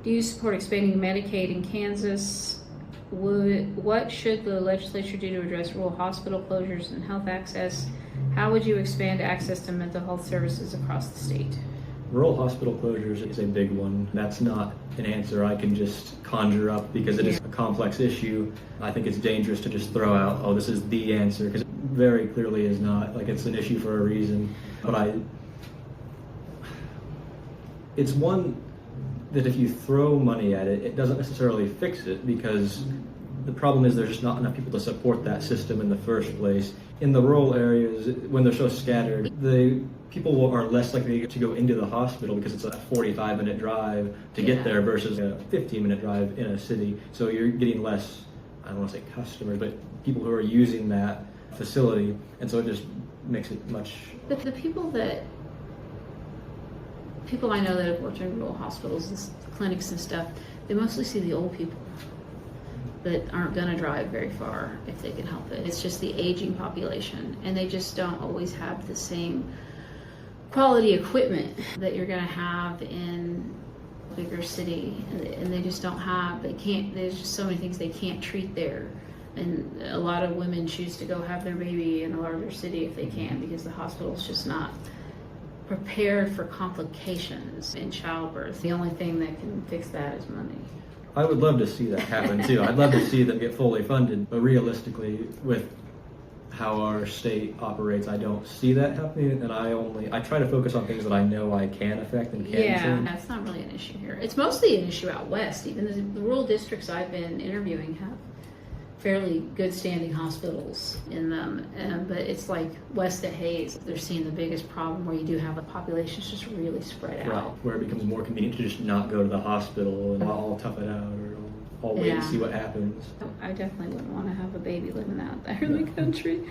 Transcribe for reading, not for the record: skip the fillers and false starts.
Do you support expanding Medicaid in Kansas? What should the legislature do to address rural hospital closures and health access? How would you expand access to mental health services across the state? Rural hospital closures is a big one. That's not an answer I can just conjure up because it is a complex issue. I think it's dangerous to just throw out, oh, this is the answer, because it very clearly is not. Like, it's an issue for a reason. But it's one that if you throw money at it, it doesn't necessarily fix it, because the problem is there's just not enough people to support that system in the first place. In the rural areas, when they're so scattered, the people are less likely to go into the hospital because it's a 45-minute drive to get there versus a 15-minute drive in a city. So you're getting less, I don't want to say customers, but people who are using that facility. And so it just makes it much... The people I know that have worked in rural hospitals and clinics and stuff, they mostly see the old people that aren't going to drive very far if they can help it. It's just the aging population, and they just don't always have the same quality equipment that you're going to have in a bigger city, and they just don't have, there's just so many things they can't treat there. And a lot of women choose to go have their baby in a larger city if they can, because the hospital's just not prepared for complications in childbirth. The only thing that can fix that is money. I would love to see that happen too. I'd love to see them get fully funded, but realistically, with how our state operates, I don't see that happening, and I try to focus on things that I know I can affect and can change. That's not really an issue here. It's mostly an issue out west. Even the rural districts I've been interviewing have fairly good standing hospitals in them, but it's like west of Hayes, they're seeing the biggest problem where you do have the population's just really spread out. Right, where it becomes more convenient to just not go to the hospital and I'll tough it out, or I'll wait and see what happens. I definitely wouldn't want to have a baby living out there in the country.